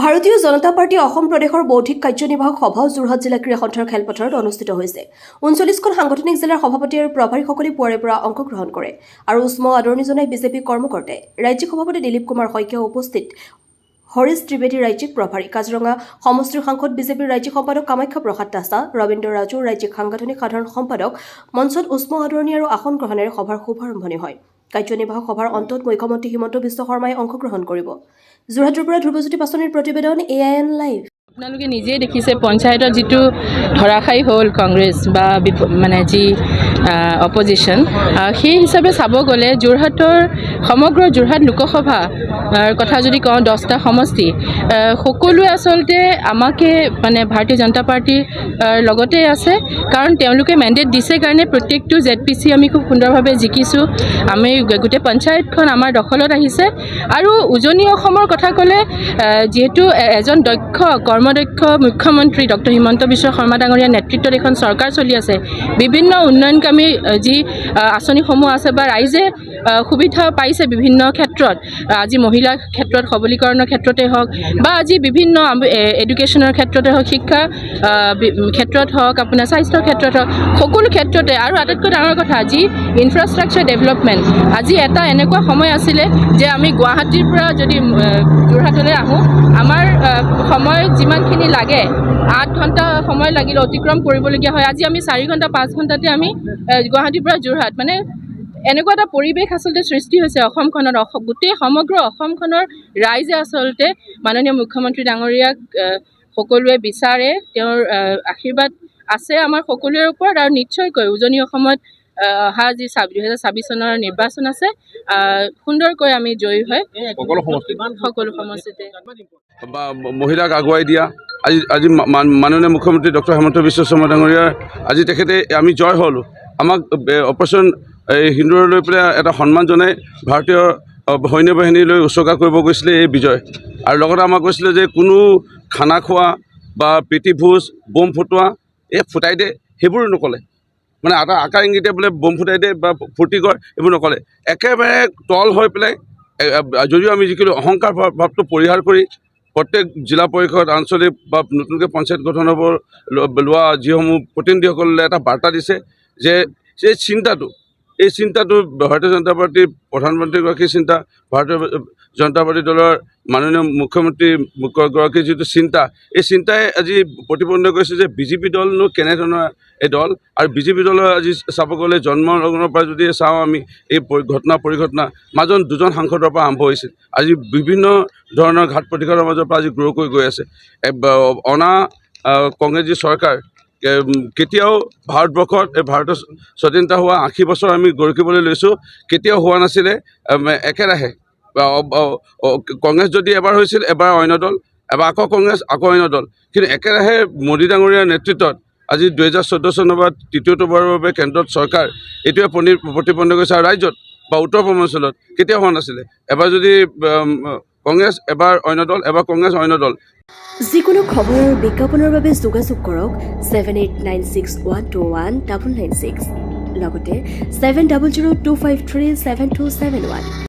ভাৰতীয় জনতা পাৰ্টি অসম প্ৰদেশৰ বৌদ্ধিক কাৰ্যনিৰ্বাহক সভাও যোৰহাট জিলা ক্ৰীড়া সন্থাৰ খেলপথাৰত অনুষ্ঠিত হৈছে। ৩৯খন সাংগঠনিক জিলাৰ সভাপতি আৰু প্ৰভাৰীসকলে পুৱাৰে পৰা অংশগ্ৰহণ কৰে আৰু উষ্ম আদৰণি জনাই বিজেপি কৰ্মকৰ্তাই। ৰাজ্যিক সভাপতি দিলীপ কুমাৰ শইকীয়া উপস্থিত, হৰিশ ত্ৰিবেদী ৰাজ্যিক প্ৰভাৰী, কাজিৰঙা সমষ্টিৰ সাংসদ বিজেপিৰ ৰাজ্যিক সম্পাদক কামাখ্যা প্ৰসাদ দাসা, ৰবীন্দ্ৰ ৰাজু ৰাজ্যিক সাংগঠনিক সাধাৰণ সম্পাদক। মঞ্চত উষ্ম আদৰণি আৰু আসন গ্ৰহণেৰে সভাৰ শুভাৰম্ভণি হয়। কাৰ্যনিৰ্বাহক সভাৰ অন্তত মুখ্যমন্ত্ৰী হিমন্ত বিশ্ব শৰ্মাই অংশগ্ৰহণ কৰিব। যোৰহাটৰ পৰা ধ্ৰুৱজ্যোতি পাছনিৰ প্ৰতিবেদন AIN লাইভ। আপোনালোকে নিজেই দেখিছে পঞ্চায়তত যিটো ধৰাশায়ী হ'ল কংগ্ৰেছ বা মানে যি অপজিশ্যন, সেই হিচাপে চাব গ'লে যোৰহাটৰ সমগ্ৰ যোৰহাট লোকসভা কথা যদি কওঁ 10টা সমষ্টি, সকলোৱে আচলতে আমাকে মানে ভাৰতীয় জনতা পাৰ্টিৰ লগতে আছে, কাৰণ তেওঁলোকে মেণ্ডেট দিছে কাৰণে প্ৰত্যেকটো ZPC আমি খুব সুন্দৰভাৱে জিকিছোঁ। আমি গোটেই পঞ্চায়তখন আমাৰ দখলত আহিছে। আৰু উজনি অসমৰ কথা ক'লে যিহেতু এজন দক্ষ কৰ্মদক্ষ মুখ্যমন্ত্ৰী ডক্টৰ হিমন্ত বিশ্ব শৰ্মা ডাঙৰীয়াৰ নেতৃত্বত এখন চৰকাৰ চলি আছে। বিভিন্ন উন্নয়নকামী যি আঁচনিসমূহ আছে বা ৰাইজে সুবিধা পাইছে বিভিন্ন ক্ষেত্ৰত, আজি মহিলাৰ ক্ষেত্ৰত সবলীকৰণৰ ক্ষেত্ৰতে হওক বা আজি বিভিন্ন এডুকেশ্যনৰ ক্ষেত্ৰতে হওক, শিক্ষা ক্ষেত্ৰত হওক, আপোনাৰ স্বাস্থ্যৰ ক্ষেত্ৰত হওক, সকলো ক্ষেত্ৰতে। আৰু আটাইতকৈ ডাঙৰ কথা আজি ইনফ্ৰাষ্ট্ৰাকচাৰ ডেভেলপমেণ্ট। আজি এটা এনেকুৱা সময় আছিলে যে আমি গুৱাহাটীৰ পৰা যদি যোৰহাটলৈ আহোঁ, আমাৰ সময় যিমানখিনি লাগে 8 ঘণ্টা সময় লাগিলে অতিক্ৰম কৰিবলগীয়া হয়। আজি আমি 4 ঘণ্টা 5 ঘণ্টাতে আমি গুৱাহাটীৰ পৰা যোৰহাট, মানে এনেকুৱা এটা পৰিৱেশ আচলতে সৃষ্টি হৈছে অসমখনত। গোটেই সমগ্ৰ অসমখনৰ ৰাইজে আচলতে মাননীয় মুখ্যমন্ত্ৰী ডাঙৰীয়াক সকলোৱে বিচাৰে, তেওঁৰ আশীৰ্বাদ আছে আমাৰ সকলোৰে ওপৰত। আৰু নিশ্চয়কৈ উজনি অসমত অহা যি 2026 চনৰ নিৰ্বাচন আছে, সুন্দৰকৈ আমি জয়ী হয় সকলো সমষ্টিতে। মহিলাক আগুৱাই দিয়া আজি মাননীয় মুখ্যমন্ত্ৰী ডক্টৰ হিমন্ত বিশ্ব শৰ্মা ডাঙৰীয়াৰ আজি তেখেতে আমি জয় হ'লোঁ। আমাক অপাৰেশ্যন সিন্দুৰ লৈ পেলাই এটা সন্মান জনাই ভাৰতীয় সৈন্য বাহিনীলৈ উচৰ্গা কৰিব গৈছিলে এই বিজয়। আৰু লগতে আমাক কৈছিলে যে কোনো খানা খোৱা বা প্ৰীতি ভোজ, বোম ফুটোৱা, ফুটাই দে, সেইবোৰ নক'লে। মানে এটা আকাৰ ইংগিতে বোলে বোম ফুটাই দে বা ফূৰ্তি কৰ, এইবোৰ নক'লে। একেবাৰে তল হৈ পেলাই যদিও আমি যিখিনি অহংকাৰ ভাৱটো পৰিহাৰ কৰি প্ৰত্যেক জিলা পৰিষদ, আঞ্চলিক বা নতুনকৈ পঞ্চায়ত গঠন হ'ব লোৱা যিসমূহ প্ৰতিনিধিসকলে এটা বাৰ্তা দিছে যে এই চিন্তাটো ভাৰতীয় জনতা পাৰ্টীৰ প্ৰধানমন্ত্ৰীগৰাকীৰ চিন্তা, ভাৰতীয় জনতা পাৰ্টী দলৰ মাননীয় মুখ্যমন্ত্ৰীগৰাকীৰ যিটো চিন্তা, এই চিন্তাই আজি প্ৰতিপন্ন কৰিছে যে বিজেপি দলনো কেনেধৰণৰ এই দল। আৰু বিজেপি দলৰ আজি চাব গ'লে জন্মলগ্নৰ পৰা যদি চাওঁ আমি এই পৰিঘটনা মাজত 2জন সাংসদৰ পৰা আৰম্ভ হৈছিল। আজি বিভিন্ন ধৰণৰ ঘাট প্ৰতিঘাতৰ মাজৰ পৰা আজি গ্ৰ' কৰি গৈ আছে। অনা কংগ্ৰেছ যি চৰকাৰ কেতিয়াও ভাৰতবৰ্ষত ভাৰতৰ স্বাধীনতা হোৱা 80 বছৰ আমি গৰকিবলৈ লৈছোঁ, কেতিয়াও হোৱা নাছিলে একেৰাহে। কংগ্ৰেছ যদি এবাৰ হৈছিল, এবাৰ অন্য দল, এবাৰ আকৌ কংগ্ৰেছ, আকৌ অন্য দল, কিন্তু একেৰাহে মোদী ডাঙৰীয়াৰ নেতৃত্বত আজি 2014 চনৰ পৰা তৃতীয়বাৰৰ বাবে কেন্দ্ৰত চৰকাৰ, এইটোৱে প্ৰতিপন্ন কৰিছে। আৰু ৰাজ্যত বা উত্তৰ পূৰ্বাঞ্চলত কেতিয়াও হোৱা নাছিলে, এবাৰ যদি কংগ্ৰেছ, এবাৰ অন্য দল, এবাৰ কংগ্ৰেছ অন্য দল। যিকোনো খবৰ আৰু বিজ্ঞাপনৰ বাবে যোগাযোগ কৰক 7896121996, লগতে 7002537271।